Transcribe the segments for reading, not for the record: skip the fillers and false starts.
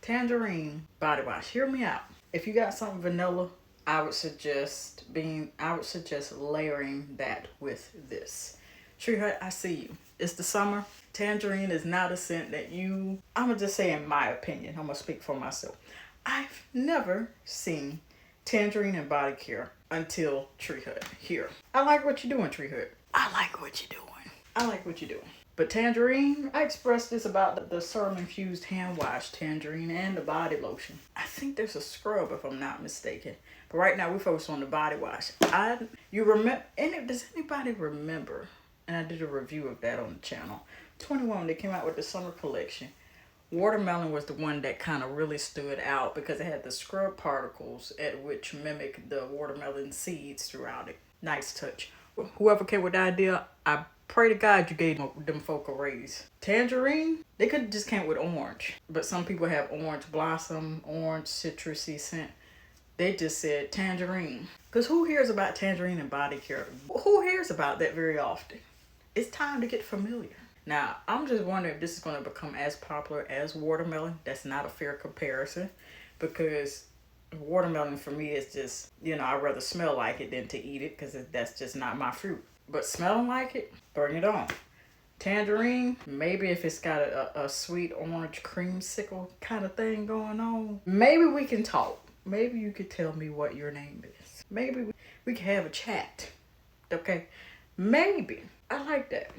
Tangerine body wash. Hear me out. If you got something vanilla, I would suggest layering that with this. Tree Hut, I see you. It's the summer. Tangerine is not a scent that I'm gonna just say in my opinion, I'm gonna speak for myself. I've never seen Tangerine in body care until Tree Hut here. I like what you're doing, Tree Hut. I like what you're doing. But Tangerine, I expressed this about the serum infused hand wash, Tangerine, and the body lotion. I think there's a scrub if I'm not mistaken. But right now we focus on the body wash. Does anybody remember? And I did a review of that on the channel. 21, they came out with the summer collection. Watermelon was the one that kind of really stood out because it had the scrub particles at which mimic the watermelon seeds throughout it. Nice touch. Whoever came with the idea, I pray to God you gave them folk a raise. Tangerine, they could have just came with orange. But some people have orange blossom, orange citrusy scent. They just said tangerine. Because who hears about tangerine and body care? Who hears about that very often? It's time to get familiar. Now, I'm just wondering if this is going to become as popular as watermelon. That's not a fair comparison because watermelon for me is just, I'd rather smell like it than to eat it because that's just not my fruit. But smelling like it, bring it on. Tangerine, maybe if it's got a sweet orange creamsicle kind of thing going on, maybe we can talk. Maybe you could tell me what your name is. Maybe we can have a chat. Okay? Maybe. I like that.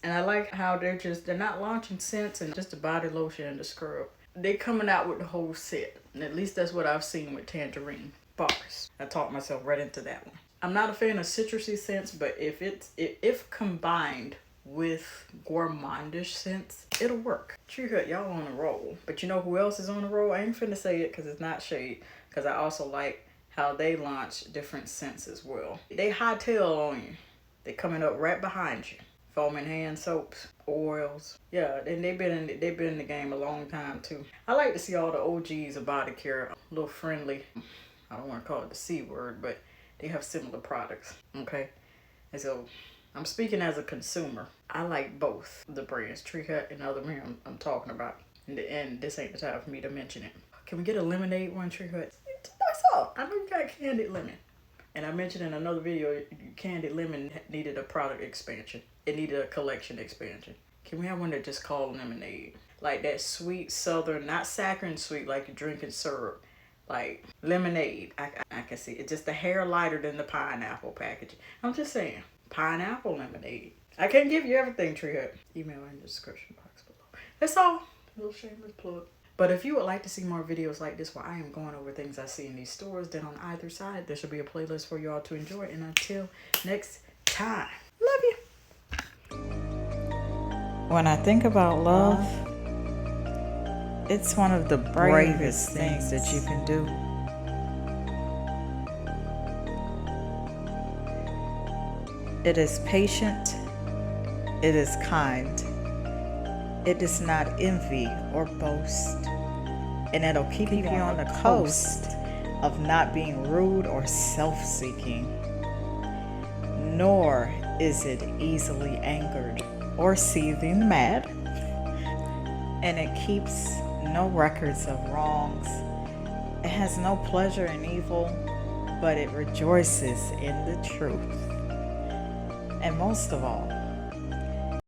And I like how they're not launching scents and just a body lotion and a scrub. They're coming out with the whole set. And at least that's what I've seen with Tangerine. Bars. I talked myself right into that one. I'm not a fan of citrusy scents, but if combined with gourmandish scents, it'll work. Tree Hut, y'all on a roll. But you know who else is on a roll? I ain't finna say it because it's not shade. Because I also like how they launch different scents as well. They hightail on you. They coming up right behind you. Foaming hand soaps, oils. Yeah, and they've been in the game a long time too. I like to see all the OGs of body care a little friendly. I don't want to call it the C word, but they have similar products. Okay, and so I'm speaking as a consumer. I like both the brands, Tree Hut and other brands I'm talking about. And this ain't the time for me to mention it. Can we get a lemonade one, Tree Hut? That's all. I know you got candied lemon. And I mentioned in another video, candied lemon needed a product expansion. It needed a collection expansion. Can we have one that just called lemonade? Like that sweet southern, not saccharine sweet like you're drinking syrup. Like lemonade. I can see it. Just a hair lighter than the pineapple packaging. I'm just saying. Pineapple lemonade. I can't give you everything, Tree Hut. Email in the description box below. That's all. A little shameless plug. But if you would like to see more videos like this where I am going over things I see in these stores, then on either side, there should be a playlist for you all to enjoy. And until next time, love you. When I think about love, it's one of the bravest things that you can do. It is patient. It is kind. It does not envy or boast. And it'll keep you on the coast of not being rude or self-seeking. Nor is it easily angered or seething mad. And it keeps no records of wrongs. It has no pleasure in evil, but it rejoices in the truth. And most of all,